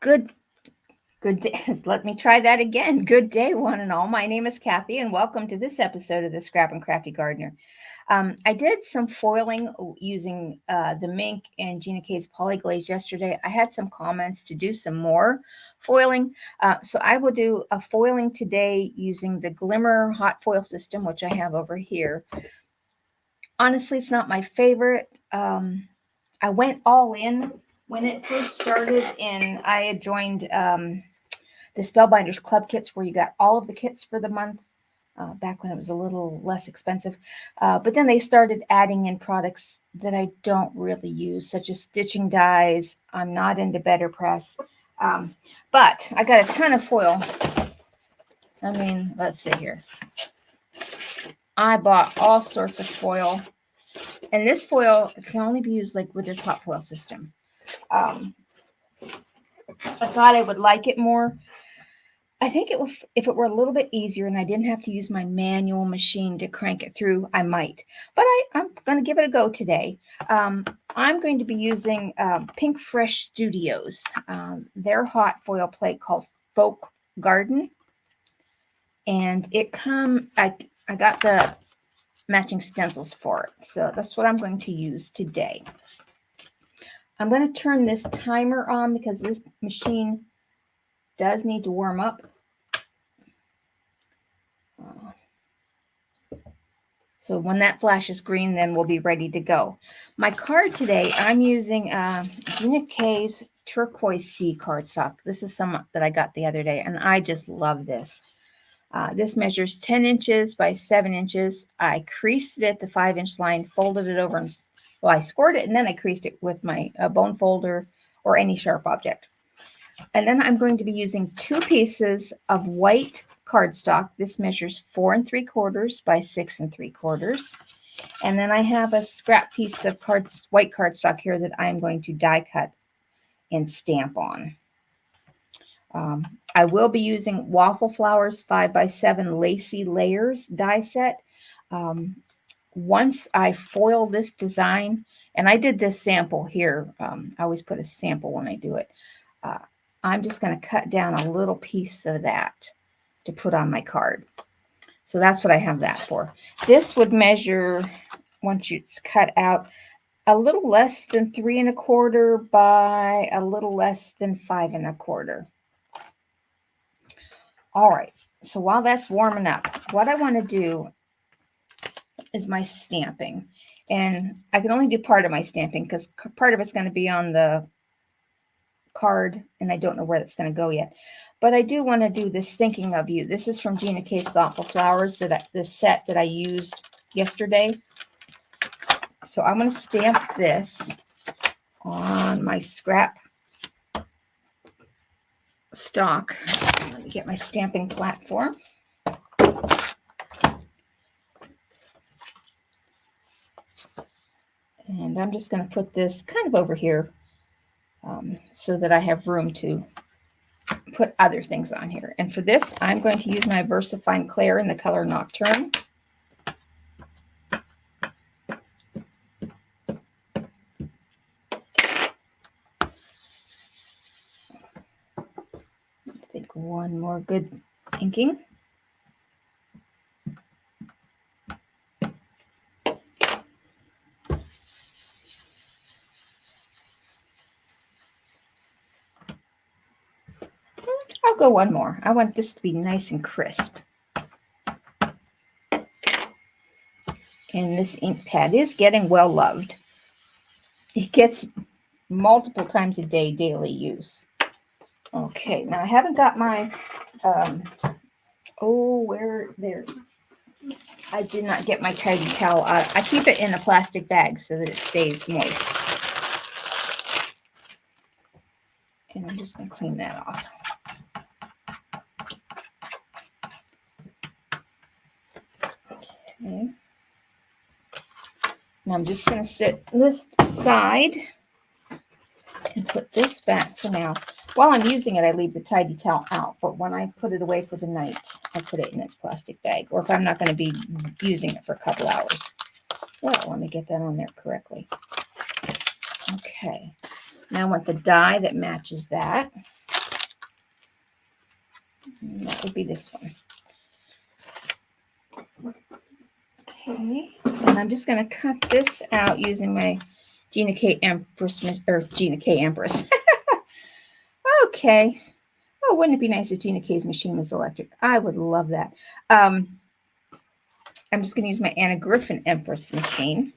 Good day. Let me try that again. Good day, one and all. My name is Kathy, and welcome to this episode of the Scrap and Crafty Gardener. I did some foiling using the Mink and GinaK's Polyglaze yesterday. I had some comments to do some more foiling, so I will do a foiling today using the Glimmer hot foil system, which I have over here. Honestly, it's not my favorite. I went all in when it first started, and I had joined the Spellbinders club kits where you got all of the kits for the month, back when it was a little less expensive. But then they started adding in products that I don't really use, such as stitching dies. I'm not into Better Press. But I got a ton of foil. I mean, let's see here. I bought all sorts of foil. And this foil can only be used like with this hot foil system. I thought I would like it more. I think it would, if it were a little bit easier and I didn't have to use my manual machine to crank it through, I might. But I'm going to give it a go today. I'm going to be using Pink Fresh Studios, their hot foil plate called Folk Garden. And I got the matching stencils for it. So that's what I'm going to use today. I'm going to turn this timer on because this machine does need to warm up. So when that flashes green, then we'll be ready to go. My card today, I'm using GinaK's Turquoise Sea cardstock. This is some that I got the other day, and I just love this. This measures 10 inches by 7 inches. I creased it at the 5-inch line, folded it over, and I scored it, and then I creased it with my bone folder or any sharp object. And then I'm going to be using 2 pieces of white cardstock. This measures 4 3/4 by 6 3/4. And then I have a scrap piece of white cardstock here that I'm going to die cut and stamp on. I will be using Waffle Flowers 5x7 Lacy Layers die set. Once I foil this design, and I did this sample here, I always put a sample when I do it. I'm just going to cut down a little piece of that to put on my card. So that's what I have that for. This would measure, once it's cut out, a little less than 3 1/4 by a little less than 5 1/4. All right, so while that's warming up, what I want to do is my stamping. And I can only do part of my stamping because part of it's going to be on the card, and I don't know where that's going to go yet. But I do want to do this Thinking of You. This is from GinaK's Thoughtful Flowers, this set that I used yesterday. So I'm going to stamp this on my scrap stock. Let me get my stamping platform. And I'm just going to put this kind of over here so that I have room to put other things on here. And for this, I'm going to use my VersaFine Claire in the color Nocturne. I think one more good inking. I'll go one more. I want this to be nice and crisp. And this ink pad is getting well loved. It gets multiple times a day daily use. Okay, now I haven't got my, there. I did not get my tidy towel out. I keep it in a plastic bag so that it stays moist. And I'm just going to clean that off. Okay. Now I'm just going to set this aside and put this back for now. While I'm using it, I leave the tidy towel out, but when I put it away for the night, I put it in its plastic bag, or if I'm not going to be using it for a couple hours. Well, let me get that on there correctly. Okay. Now I want the die that matches that. And that would be this one. Okay, and I'm just going to cut this out using my GinaK Empress, or GinaK Empress. Okay. Oh, wouldn't it be nice if GinaK's machine was electric? I would love that. I'm just going to use my Anna Griffin Empress machine.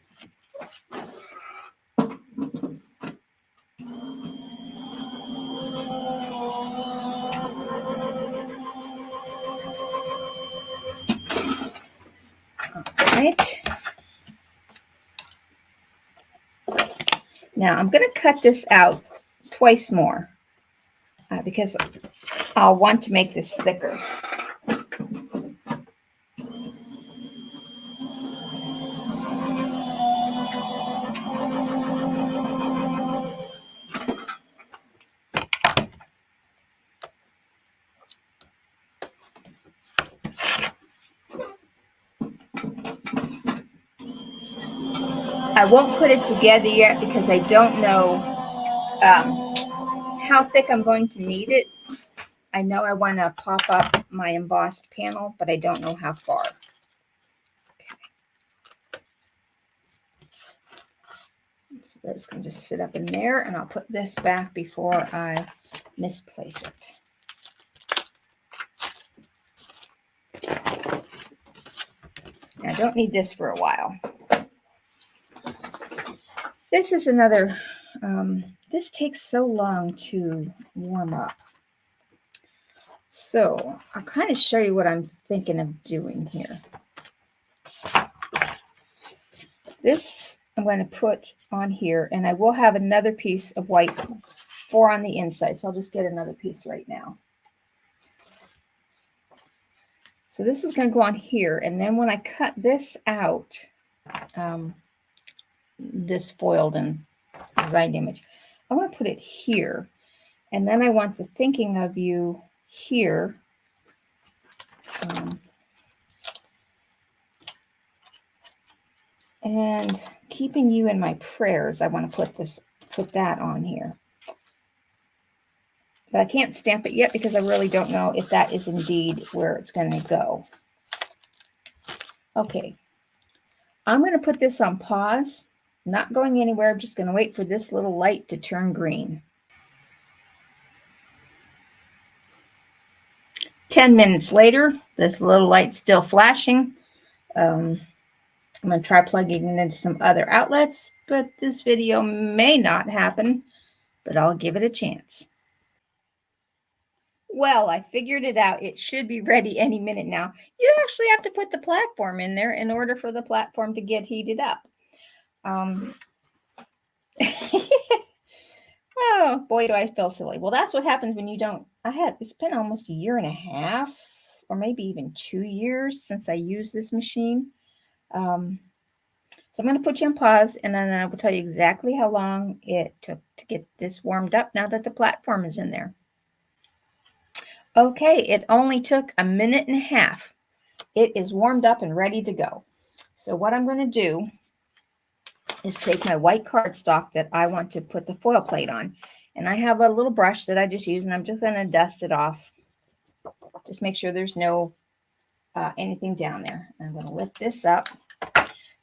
Right. Now I'm going to cut this out twice more because I'll want to make this thicker. I won't put it together yet because I don't know how thick I'm going to need it. I know I want to pop up my embossed panel, but I don't know how far. So that's going to just sit up in there, and I'll put this back before I misplace it. I don't need this for a while. This is another, this takes so long to warm up. So I'll kind of show you what I'm thinking of doing here. This I'm going to put on here, and I will have another piece of white for on the inside. So I'll just get another piece right now. So this is going to go on here, and then when I cut this out, this foiled and designed image, I want to put it here, and then I want the thinking of you here. And keeping you in my prayers, I want to put that on here. But I can't stamp it yet because I really don't know if that is indeed where it's going to go. Okay, I'm going to put this on pause, not going anywhere. I'm just going to wait for this little light to turn green. 10 minutes later, this little light's still flashing. I'm going to try plugging it into some other outlets, but this video may not happen, but I'll give it a chance. Well, I figured it out. It should be ready any minute now. You actually have to put the platform in there in order for the platform to get heated up. Oh, boy, do I feel silly. Well, that's what happens when you don't. It's been almost a year and a half, or maybe even 2 years since I used this machine. So I'm going to put you on pause, and then I will tell you exactly how long it took to get this warmed up now that the platform is in there. Okay, it only took 1.5 minutes. It is warmed up and ready to go. So what I'm going to do is take my white cardstock that I want to put the foil plate on. And I have a little brush that I just use, and I'm just going to dust it off. Just make sure there's no anything down there. I'm going to lift this up.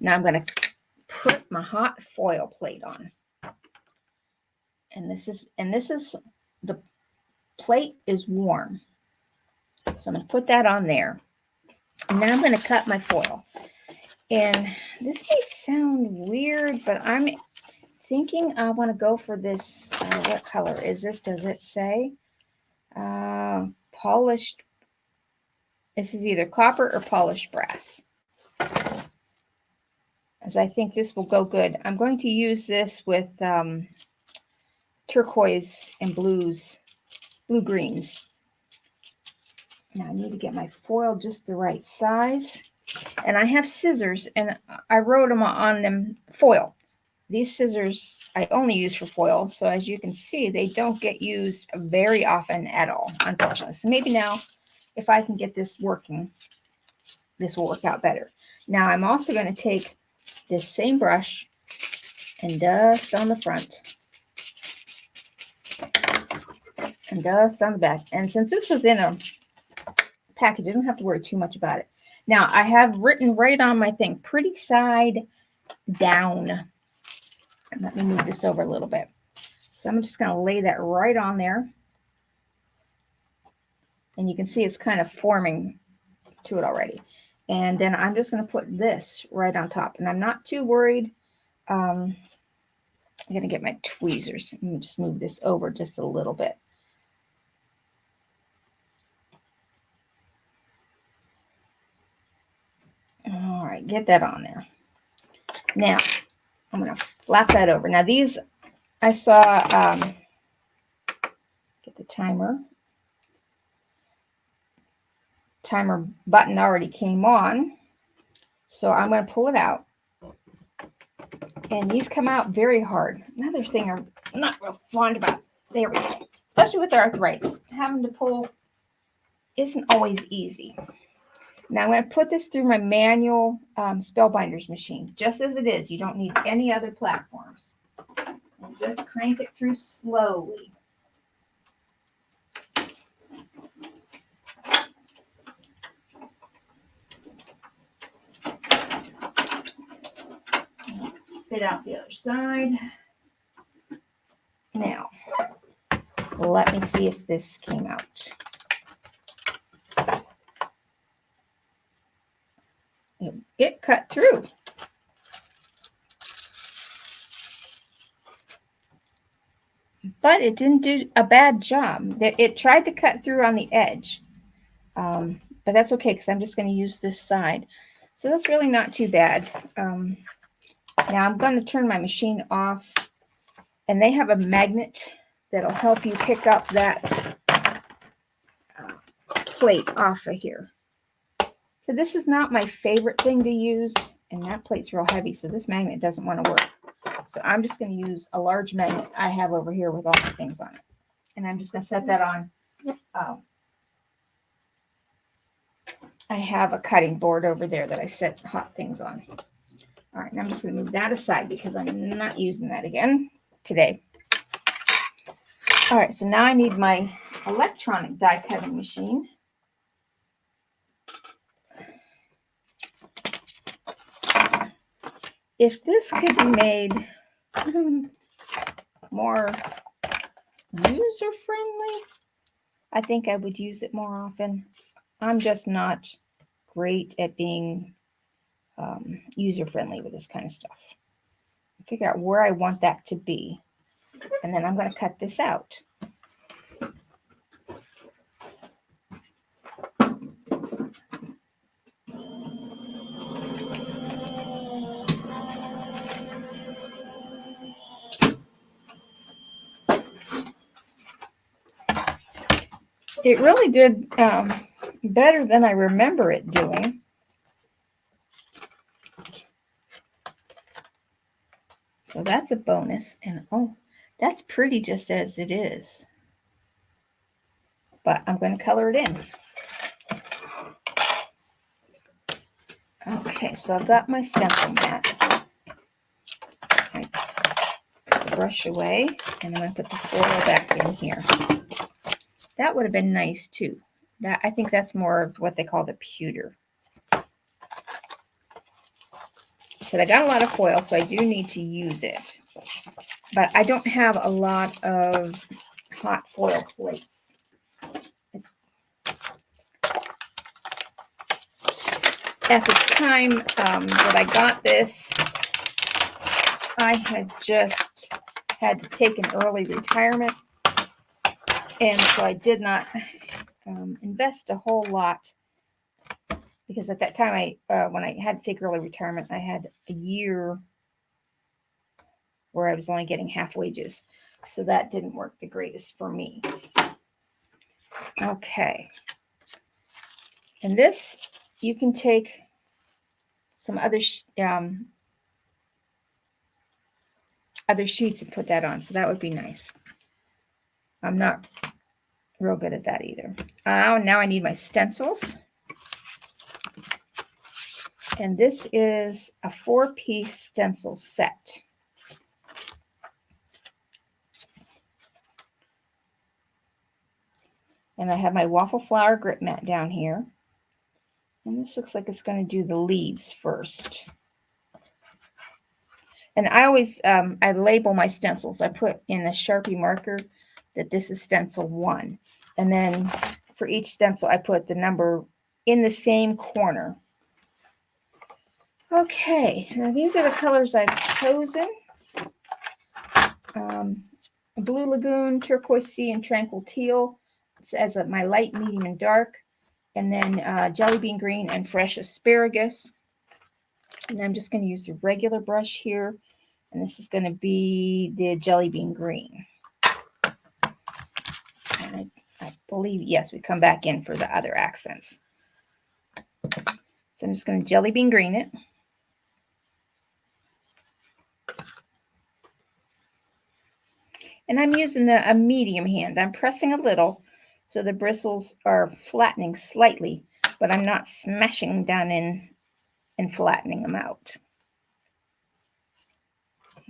Now I'm going to put my hot foil plate on. And this is the plate is warm. So I'm going to put that on there. And then I'm going to cut my foil. And this may sound weird, but I'm thinking I want to go for this. What color is this? Does it say? Polished. This is either copper or polished brass. As I think this will go good. I'm going to use this with turquoise and blue greens. Now I need to get my foil just the right size. And I have scissors, and I wrote them on them foil. These scissors I only use for foil. So as you can see, they don't get used very often at all, unfortunately. So maybe now, if I can get this working, this will work out better. Now I'm also going to take this same brush and dust on the front and dust on the back. And since this was in a package. I don't have to worry too much about it. Now, I have written right on my thing, pretty side down. And let me move this over a little bit. So I'm just going to lay that right on there. And you can see it's kind of forming to it already. And then I'm just going to put this right on top. And I'm not too worried. I'm going to get my tweezers. Let me just move this over just a little bit. All right, get that on there. Now, I'm going to flap that over. Now, these, I saw, get the timer. Timer button already came on. So I'm going to pull it out. And these come out very hard. Another thing I'm not real fond about. There we go. Especially with arthritis. Having to pull isn't always easy. Now I'm going to put this through my manual Spellbinders machine. Just as it is. You don't need any other platforms. And just crank it through slowly. Spit out the other side. Now, let me see if this came out. It cut through. But it didn't do a bad job. It tried to cut through on the edge. But that's okay because I'm just going to use this side. So that's really not too bad. Now I'm going to turn my machine off. And they have a magnet that'll help you pick up that plate off of here. So this is not my favorite thing to use. And that plate's real heavy. So this magnet doesn't want to work. So I'm just going to use a large magnet I have over here with all the things on it. And I'm just going to set that on. I have a cutting board over there that I set hot things on. All right, now I'm just going to move that aside because I'm not using that again today. All right, so now I need my electronic die cutting machine. If this could be made more user-friendly, I think I would use it more often. I'm just not great at being user-friendly with this kind of stuff. Figure out where I want that to be. And then I'm going to cut this out. It really did better than I remember it doing. So that's a bonus. And oh, that's pretty just as it is. But I'm going to color it in. Okay, so I've got my stencil mat. I put the brush away, and I'm going to put the foil back in here. That would have been nice too. I think that's more of what they call the pewter. So I got a lot of foil, so I do need to use it. But I don't have a lot of hot foil plates. At the time that I got this, I had just had to take an early retirement. And so I did not invest a whole lot because at that time, when I had to take early retirement, I had a year where I was only getting half wages. So that didn't work the greatest for me. Okay. And this, you can take some other sheets and put that on. So that would be nice. I'm not real good at that either. Now I need my stencils. And this is a 4-piece stencil set. And I have my waffle flower grip mat down here. And this looks like it's going to do the leaves first. And I always, I label my stencils. I put in a Sharpie marker that this is stencil 1. And then for each stencil, I put the number in the same corner. Okay, now these are the colors I've chosen. Blue Lagoon, Turquoise Sea, and Tranquil Teal as my light, medium, and dark. And then Jelly Bean Green and Fresh Asparagus. And I'm just going to use the regular brush here. And this is going to be the Jelly Bean Green. And I believe, yes, we come back in for the other accents. So I'm just going to Jelly Bean Green it. And I'm using a medium hand. I'm pressing a little so the bristles are flattening slightly, but I'm not smashing down in and flattening them out.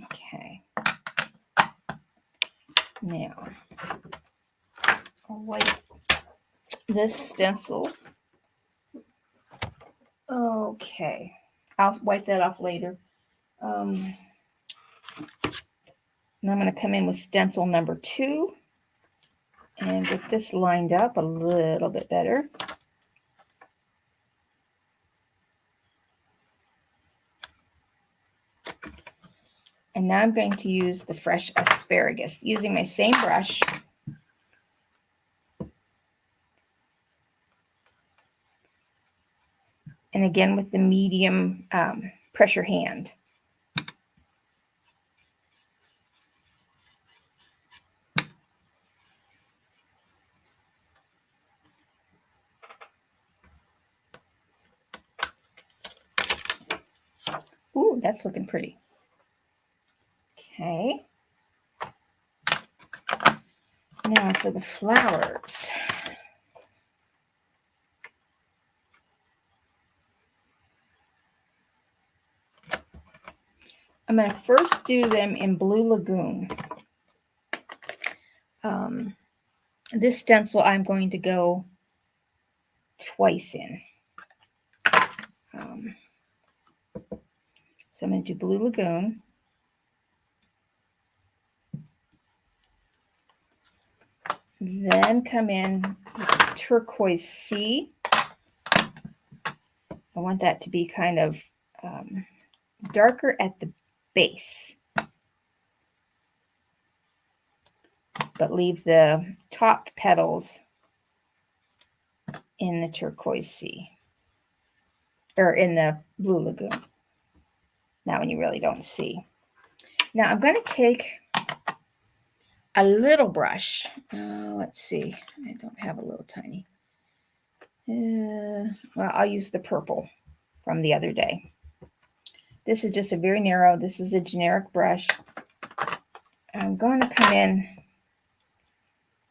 Okay. Now, I'll wipe this stencil. Okay. I'll wipe that off later. And I'm going to come in with stencil number 2 and get this lined up a little bit better. And now I'm going to use the Fresh Asparagus using my same brush. And again with the medium pressure hand. Ooh, that's looking pretty. Okay. Now for the flowers. I'm going to first do them in Blue Lagoon. This stencil I'm going to go twice in. So I'm going to do Blue Lagoon. Then come in with Turquoise Sea. I want that to be kind of darker at the base, but leave the top petals in the Turquoise Sea, or in the Blue Lagoon. That one you really don't see. Now I'm going to take a little brush. Let's see. I don't have a little tiny. Well, I'll use the purple from the other day. This is just a very narrow. This is a generic brush. I'm going to come in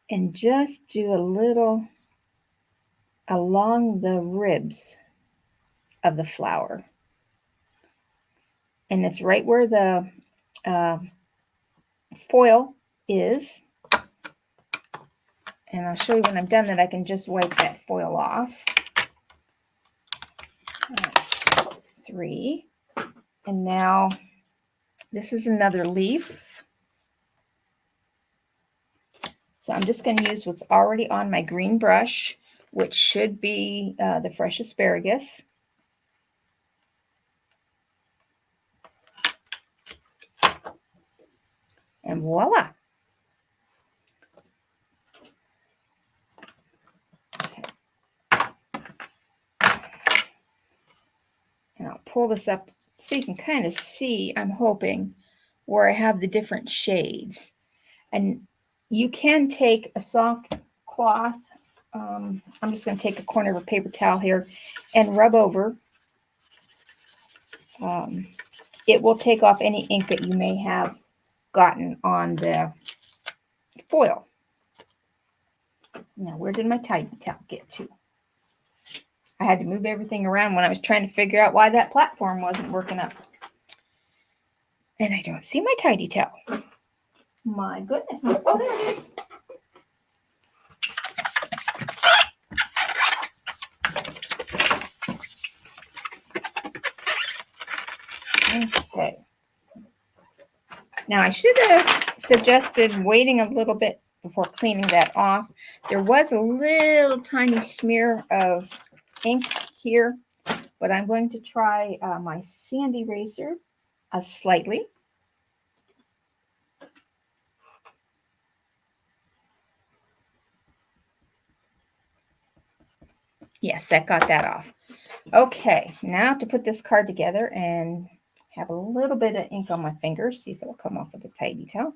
and just do a little along the ribs of the flower. And it's right where the foil is. And I'll show you when I'm done that I can just wipe that foil off. That's 3. And now this is another leaf. So I'm just going to use what's already on my green brush, which should be the Fresh Asparagus. And voila. Okay. And I'll pull this up so you can kind of see, I'm hoping, where I have the different shades. And you can take a soft cloth. I'm just going to take a corner of a paper towel here and rub over. It will take off any ink that you may have gotten on the foil. Now, where did my tiny towel get to? I had to move everything around when I was trying to figure out why that platform wasn't working up. And I don't see my tidy towel. My goodness. Oh, there it is. Now, I should have suggested waiting a little bit before cleaning that off. There was a little tiny smear of ink here, but I'm going to try my sand eraser slightly. Yes, that got that off. Okay, now to put this card together and have a little bit of ink on my fingers, see if it'll come off with a tight detail.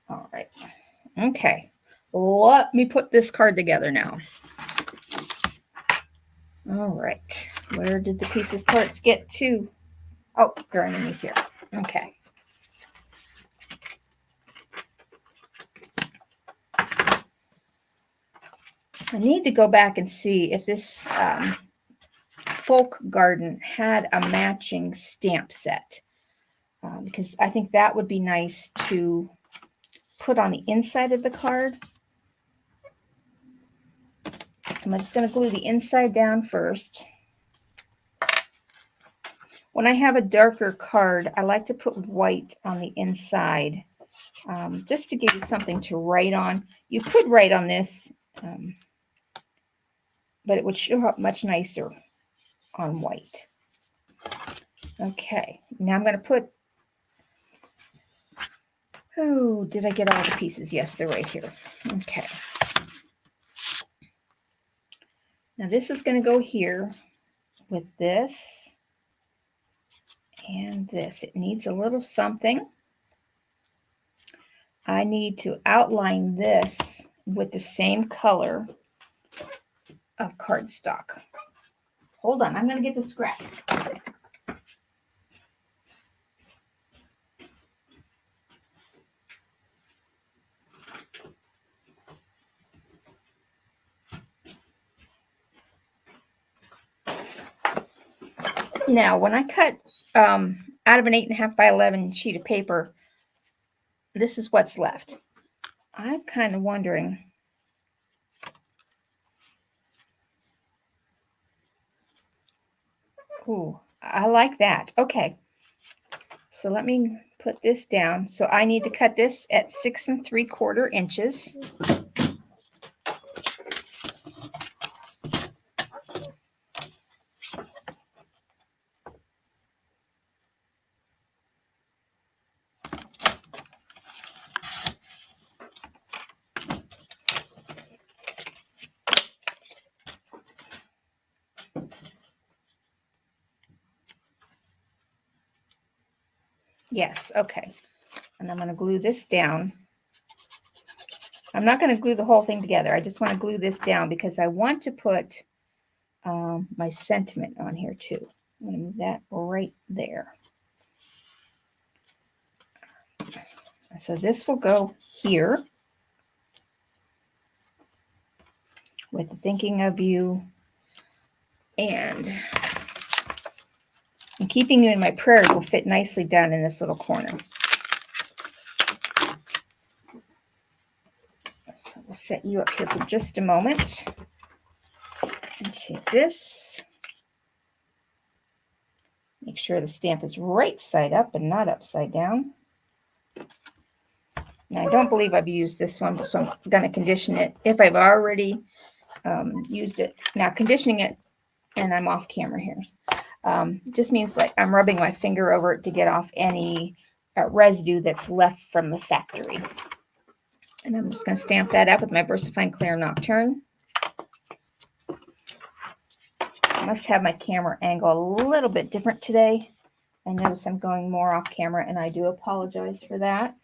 All right. Okay, let me put this card together now. All right, where did the pieces parts get to? Oh, they're underneath here. Okay. I need to go back and see if this folk garden had a matching stamp set, because I think that would be nice to put on the inside of the card. I'm just going to glue the inside down first. When I have a darker card, I like to put white on the inside, just to give you something to write on. You could write on this, but it would show up much nicer on white. Okay, now I'm going to put, oh, did I get all the pieces? Yes, they're right here. Okay. Now this is going to go here with this and this. It needs a little something. I need to outline this with the same color of cardstock. Hold on, I'm going to get the scrap. Now, when I cut out of an 8.5 by 11 sheet of paper, this is what's left. I'm kind of wondering, ooh, I like that. Okay, so let me put this down. So I need to cut this at 6 3/4 inches. Yes, okay. And I'm going to glue this down. I'm not going to glue the whole thing together. I just want to glue this down because I want to put my sentiment on here too. I'm going to move that right there. So this will go here with the thinking of you and keeping you in my prayers will fit nicely down in this little corner. So we'll set you up here for just a moment and take this. Make sure the stamp is right side up and not upside down. Now, I don't believe I've used this one, so I'm going to condition it if I've already used it. Now, conditioning it, and I'm off camera here, just means like I'm rubbing my finger over it to get off any residue that's left from the factory. And I'm just going to stamp that up with my VersaFine Clair Nocturne. I must have my camera angle a little bit different today. I notice I'm going more off camera, and I do apologize for that.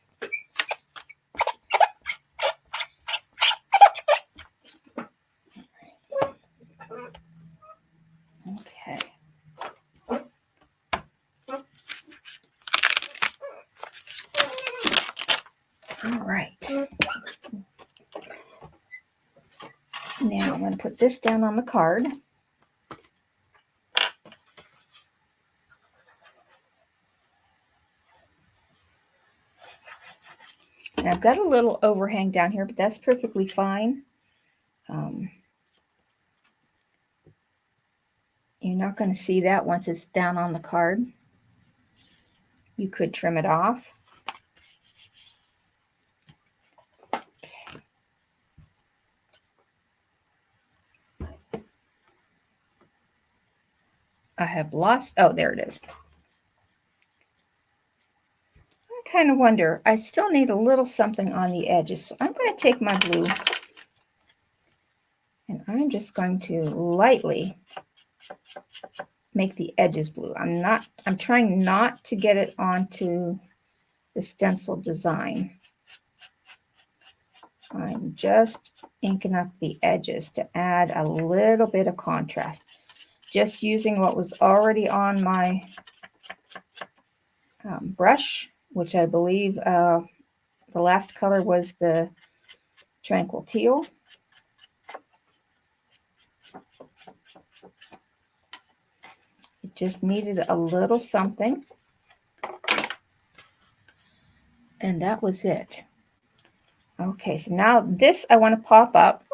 Okay. All right. Now I'm going to put this down on the card. And I've got a little overhang down here, but that's perfectly fine. You're not going to see that once it's down on the card. you could trim it off. I have lost, oh, there it is. I kind of wonder, I still need a little something on the edges. So I'm going to take my blue and I'm just going to lightly make the edges blue. I'm trying not to get it onto the stencil design. I'm just inking up the edges to add a little bit of contrast. Just using what was already on my brush, which I believe the last color was the Tranquil Teal. It just needed a little something. And that was it. Okay, so now this I want to pop up.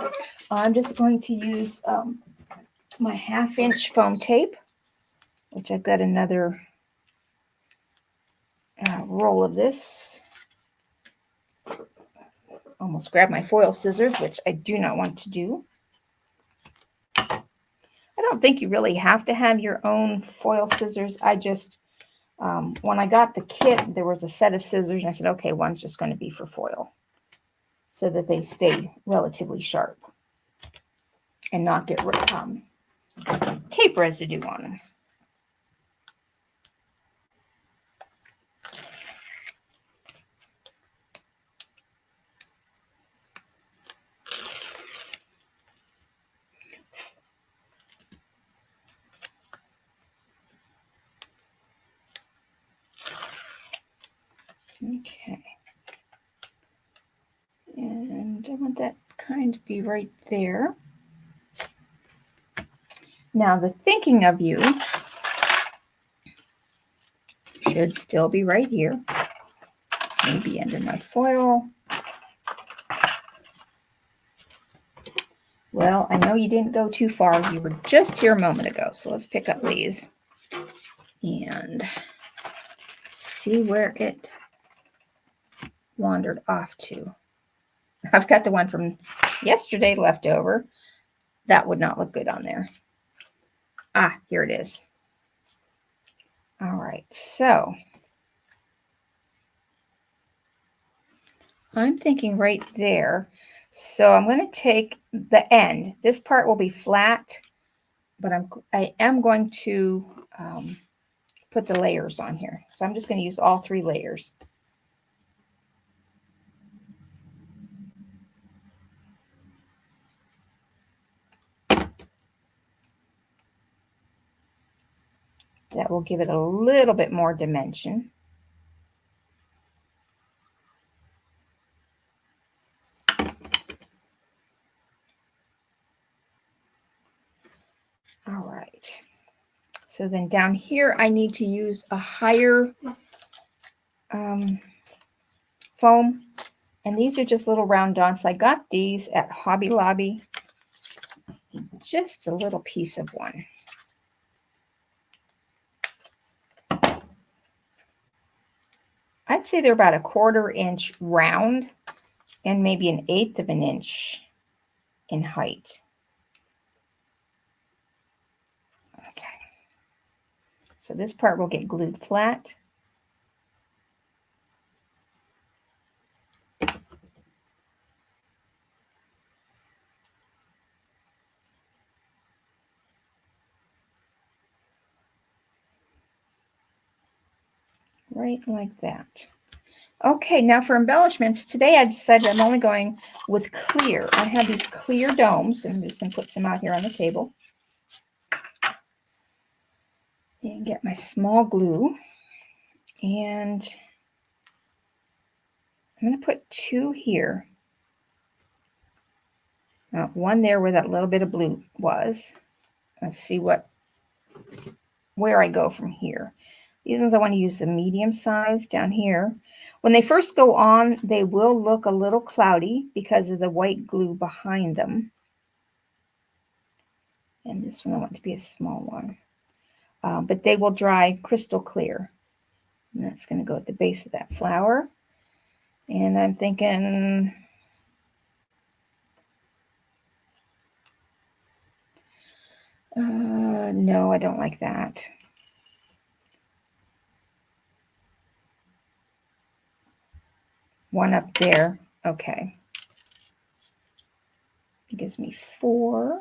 I'm just going to use my 1/2-inch foam tape, which I've got another roll of this. Almost grabbed my foil scissors, which I do not want to do. I don't think you really have to have your own foil scissors. I just, when I got the kit, there was a set of scissors, and I said, okay, one's just going to be for foil, so that they stay relatively sharp and not get tape residue on them. Okay. And I want that kind to be right there. Now the thinking of you should still be right here. Maybe under my foil. Well, I know you didn't go too far. You were just here a moment ago. So let's pick up these and see where it wandered off to. I've got the one from yesterday left over. That would not look good on there. Ah, here it is. All right, so I'm thinking right there. So I'm going to take the end. This part will be flat, but I am going to put the layers on here. So I'm just going to use all 3 layers. That will give it a little bit more dimension. All right. So then down here, I need to use a higher foam. And these are just little round dots. I got these at Hobby Lobby. Just a little piece of one. I'd say they're about a 1/4 inch round and maybe 1/8 of an inch in height. Okay. So this part will get glued flat. Right like that. Okay, now for embellishments, today I decided I'm only going with clear. I have these clear domes, and I'm just going to put some out here on the table. And get my small glue. And I'm going to put 2 here. One there where that little bit of blue was. Let's see where I go from here. These ones I want to use the medium size down here. When they first go on, they will look a little cloudy because of the white glue behind them. And this one I want to be a small one. But they will dry crystal clear. And that's going to go at the base of that flower. And I'm thinking, no, I don't like that. One up there. Okay. It gives me 4.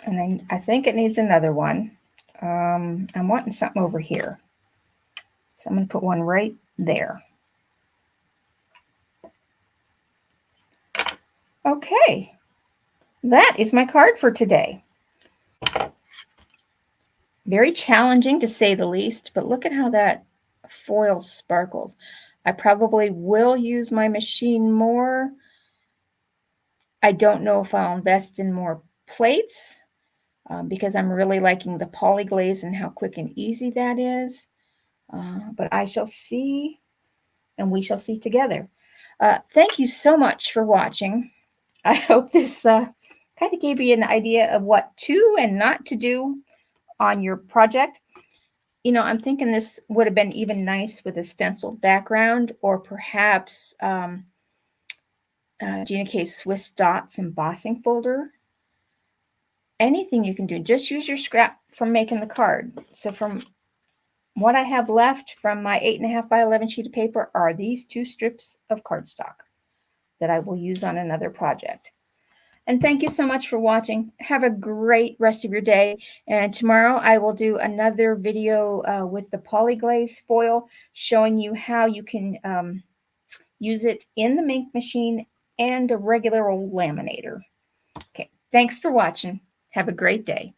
And then I think it needs another one. I'm wanting something over here. So I'm going to put one right there. Okay. That is my card for today. Very challenging to say the least, but look at how that foil sparkles. I probably will use my machine more. I don't know if I'll invest in more plates because I'm really liking the polyglaze and how quick and easy that is. But I shall see, and we shall see together. Thank you so much for watching. I hope this kind of gave you an idea of what to and not to do on your project. You know, I'm thinking this would have been even nice with a stenciled background, or perhaps GinaK's Swiss Dots embossing folder. Anything you can do, just use your scrap from making the card. So from what I have left from my 8.5 by 11 sheet of paper are these 2 strips of cardstock that I will use on another project. And thank you so much for watching. Have a great rest of your day. And tomorrow I will do another video with the polyglaze foil showing you how you can use it in the ink machine and a regular old laminator. Okay, thanks for watching. Have a great day.